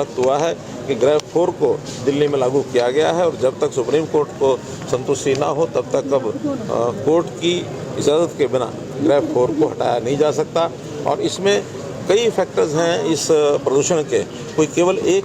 वक्त हुआ है कि ग्रेड 4 को दिल्ली में लागू किया गया है और जब तक सुप्रीम कोर्ट को संतुष्टि ना हो तब तक अब कोर्ट की इजाज़त के बिना ग्रेड 4 को हटाया नहीं जा सकता। और इसमें कई फैक्टर्स हैं इस प्रदूषण के, कोई केवल एक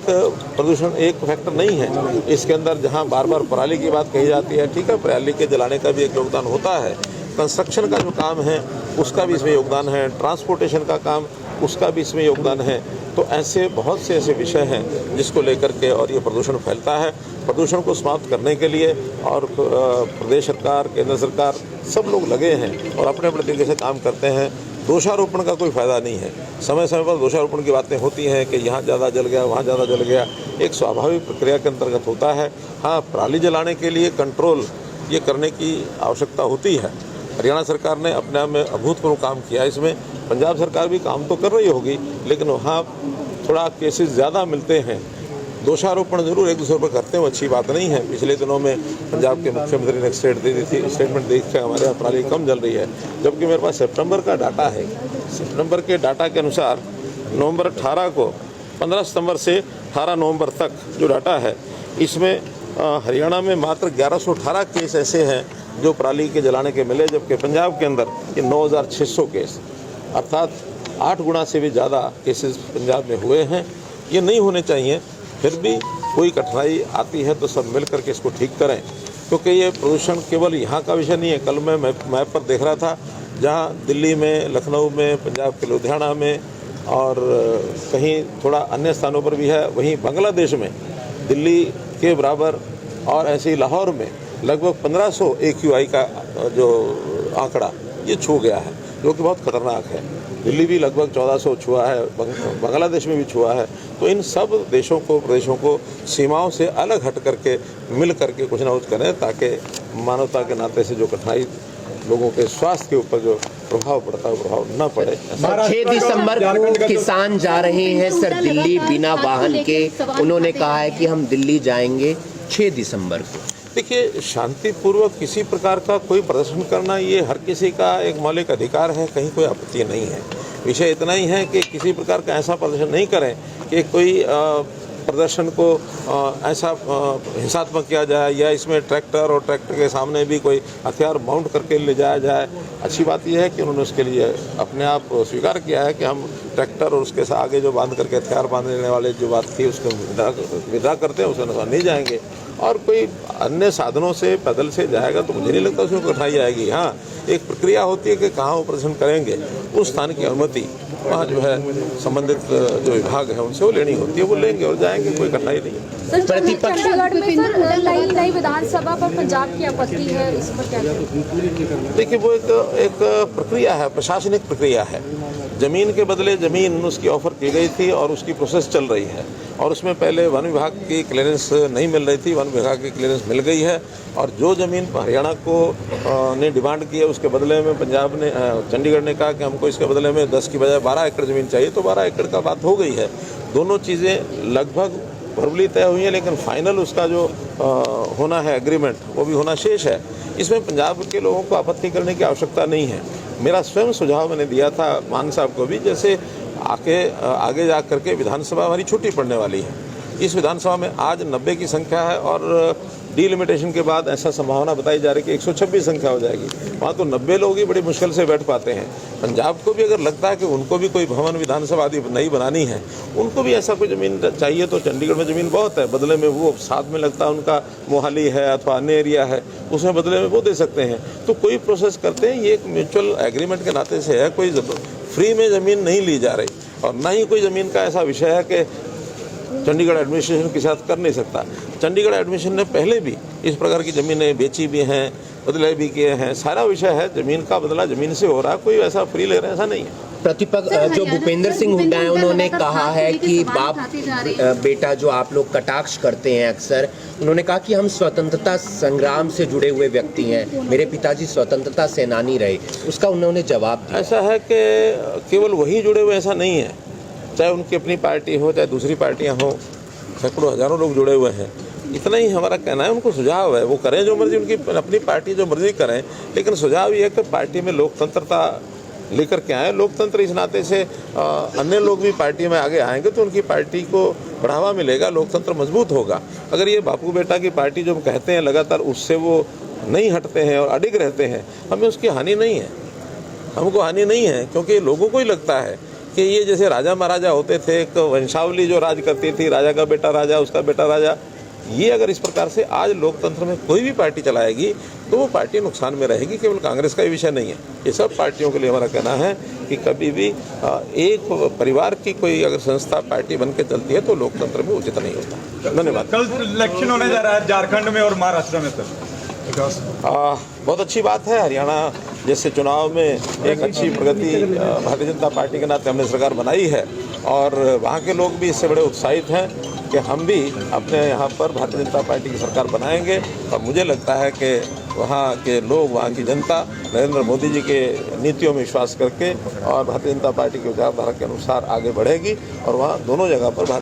प्रदूषण एक फैक्टर नहीं है इसके अंदर। जहां बार बार पराली की बात कही जाती है, ठीक है, पराली के जलाने का भी एक योगदान होता है, कंस्ट्रक्शन का जो काम है उसका भी इसमें योगदान है, ट्रांसपोर्टेशन का काम उसका भी इसमें योगदान है। तो ऐसे बहुत से ऐसे विषय हैं जिसको लेकर के और ये प्रदूषण फैलता है। प्रदूषण को समाप्त करने के लिए और प्रदेश सरकार, केंद्र सरकार सब लोग लगे हैं और अपने अपने तरीके से काम करते हैं। दोषारोपण का कोई फ़ायदा नहीं है। समय समय पर दोषारोपण की बातें होती हैं कि यहाँ ज़्यादा जल गया, वहाँ ज़्यादा जल गया, एक स्वाभाविक प्रक्रिया के अंतर्गत होता है। हाँ, पराली जलाने के लिए कंट्रोल ये करने की आवश्यकता होती है। हरियाणा सरकार ने अपने आप में अभूतपूर्व काम किया इसमें। पंजाब सरकार भी काम तो कर रही होगी, लेकिन वहाँ थोड़ा केसेस ज़्यादा मिलते हैं। दोषारोपण जरूर एक दूसरे पर करते हैं, वो अच्छी बात नहीं है। पिछले दिनों में पंजाब के मुख्यमंत्री ने स्टेटमेंट दी थी हमारे यहाँ पराली कम जल रही है, जबकि मेरे पास सितंबर का डाटा है। सितंबर के डाटा के अनुसार नवंबर 18 को 15 सितंबर से 18 नवंबर तक जो डाटा है, इसमें हरियाणा में मात्र 1118 केस ऐसे हैं जो पराली के जलाने के मिले, जबकि पंजाब के अंदर ये 9600 केस, अर्थात 8 गुना से भी ज़्यादा केसेस पंजाब में हुए हैं। ये नहीं होने चाहिए। फिर भी कोई कठिनाई आती है तो सब मिल करके इसको ठीक करें, क्योंकि ये प्रदूषण केवल यहाँ का विषय नहीं है। कल मैं मैप पर देख रहा था, जहाँ दिल्ली में, लखनऊ में, पंजाब के लुधियाना में और कहीं थोड़ा अन्य स्थानों पर भी है, वहीं बांग्लादेश में दिल्ली के बराबर और ऐसे ही लाहौर में लगभग 1500 AQI का जो आंकड़ा ये छू गया है, जो कि बहुत खतरनाक है। दिल्ली भी लगभग 1400 छुआ है, बांग्लादेश में भी छुआ है। तो इन सब देशों को, प्रदेशों को सीमाओं से अलग हट करके मिल करके कुछ ना कुछ करें, ताकि मानवता के नाते से जो कठिनाई लोगों के स्वास्थ्य के ऊपर जो प्रभाव पड़ता है वो प्रभाव न पड़े। 6 दिसंबर को किसान जा रहे हैं सर दिल्ली बिना वाहन के। उन्होंने कहा है कि हम दिल्ली जाएंगे 6 दिसंबर को। देखिए, शांतिपूर्वक किसी प्रकार का कोई प्रदर्शन करना ये हर किसी का एक मौलिक अधिकार है, कहीं कोई आपत्ति नहीं है। विषय इतना ही है कि किसी प्रकार का ऐसा प्रदर्शन नहीं करें कि कोई प्रदर्शन को ऐसा हिंसात्मक किया जाए या इसमें ट्रैक्टर और ट्रैक्टर के सामने भी कोई हथियार माउंट करके ले जाया जाए। अच्छी बात यह है कि उन्होंने उसके लिए अपने आप स्वीकार किया है कि हम ट्रैक्टर और उसके आगे जो बांध करके हथियार बांधने वाले जो बात थी उसको विदा करते हैं, उसके अनुसार नहीं जाएंगे। और कोई अन्य साधनों से पैदल से जाएगा तो मुझे नहीं लगता उसमें कठिनाई आएगी। हाँ, एक प्रक्रिया होती है कि कहाँ वो प्रदर्शन करेंगे, उस स्थान की अनुमति वहाँ जो है संबंधित जो विभाग है उनसे वो लेनी होती है, वो लेंगे और जाएंगे, कोई कठिनाई नहीं है। प्रतिपक्ष नई विधानसभा पर पंजाब की आपत्ति है, इस पर क्या कहें? देखिए, वो एक प्रक्रिया है, प्रशासनिक प्रक्रिया है। ज़मीन के बदले ज़मीन उसकी ऑफर की गई थी और उसकी प्रोसेस चल रही है, और उसमें पहले वन विभाग की क्लियरेंस नहीं मिल रही थी, वन विभाग की क्लियरेंस मिल गई है। और जो ज़मीन हरियाणा को ने डिमांड की है उसके बदले में पंजाब ने, चंडीगढ़ ने कहा कि हमको इसके बदले में 10 की बजाय 12 एकड़ ज़मीन चाहिए, तो 12 एकड़ का बात हो गई है। दोनों चीज़ें लगभग वर्बली तय हुई हैं, लेकिन फाइनल उसका जो होना है एग्रीमेंट, वो भी होना शेष है। इसमें पंजाब के लोगों को आपत्ति करने की आवश्यकता नहीं है। मेरा स्वयं सुझाव मैंने दिया था मान साहब को भी, जैसे आगे जा करके विधानसभा हमारी छुट्टी पड़ने वाली है। इस विधानसभा में आज 90 की संख्या है और डिलिमिटेशन के बाद ऐसा संभावना बताई जा रही है कि 126 संख्या हो जाएगी। वहाँ तो 90 लोग ही बड़ी मुश्किल से बैठ पाते हैं। पंजाब को भी अगर लगता है कि उनको भी कोई भवन विधानसभा आदि नई बनानी है, उनको भी ऐसा कोई ज़मीन चाहिए, तो चंडीगढ़ में ज़मीन बहुत है, बदले में वो साथ में लगता है उनका मोहाली है अथवा अन्य एरिया है, उसमें बदले में वो दे सकते हैं। तो कोई प्रोसेस करते हैं, ये एक म्यूचुअल एग्रीमेंट के नाते से है। कोई फ्री में ज़मीन नहीं ली जा रही और ना ही कोई ज़मीन का ऐसा विषय है कि चंडीगढ़ एडमिनिस्ट्रेशन के साथ कर नहीं सकता। चंडीगढ़ एडमिनिस्ट्रेशन ने पहले भी इस प्रकार की ज़मीनें बेची भी हैं, बदले भी किए हैं। सारा विषय है ज़मीन का बदला ज़मीन से हो रहा है, कोई ऐसा फ्री ले रहे हैं ऐसा नहीं है। प्रतिपक्ष जो भूपेंद्र सिंह हुड्डा हैं, उन्होंने कहा है कि बाप बेटा जो आप लोग कटाक्ष करते हैं अक्सर, उन्होंने कहा कि हम स्वतंत्रता संग्राम से जुड़े हुए व्यक्ति हैं, मेरे पिताजी स्वतंत्रता सेनानी रहे। उसका उन्होंने जवाब दिया। ऐसा है कि केवल वही जुड़े हुए ऐसा नहीं है, चाहे उनकी अपनी पार्टी हो चाहे दूसरी पार्टियां हो, सैकड़ों हजारों लोग जुड़े हुए हैं। इतना ही हमारा कहना है, उनको सुझाव है वो करें जो मर्जी, उनकी अपनी पार्टी जो मर्जी करें, लेकिन सुझाव ये है कि पार्टी में लोकतंत्रता लेकर के आए। लोकतंत्र इस नाते से अन्य लोग भी पार्टी में आगे आएंगे तो उनकी पार्टी को बढ़ावा मिलेगा, लोकतंत्र मजबूत होगा। अगर ये बापू बेटा की पार्टी जो कहते हैं लगातार उससे वो नहीं हटते हैं और अडिग रहते हैं, हमें उसकी हानि नहीं है, हमको हानि नहीं है, क्योंकि लोगों को ही लगता है कि ये जैसे राजा महाराजा होते थे, एक वंशावली जो राज करती थी, राजा का बेटा राजा, उसका बेटा राजा, ये अगर इस प्रकार से आज लोकतंत्र में कोई भी पार्टी चलाएगी तो वो पार्टी नुकसान में रहेगी। केवल कांग्रेस का ही विषय नहीं है, ये सब पार्टियों के लिए हमारा कहना है कि कभी भी एक परिवार की कोई अगर संस्था पार्टी बन के चलती है तो लोकतंत्र में उचित नहीं होता। धन्यवाद। कल इलेक्शन होने जा रहा है झारखंड में और महाराष्ट्र में सर। बहुत अच्छी बात है। हरियाणा जैसे चुनाव में एक अच्छी प्रगति भारतीय जनता पार्टी के नाते हमने सरकार बनाई है और वहाँ के लोग भी इससे बड़े उत्साहित हैं कि हम भी अपने यहाँ पर भारतीय जनता पार्टी की सरकार बनाएंगे। और मुझे लगता है कि वहाँ के लोग, वहाँ की जनता नरेंद्र मोदी जी के नीतियों में विश्वास करके और भारतीय जनता पार्टी की विचारधारा के अनुसार आगे बढ़ेगी और वहाँ दोनों जगह पर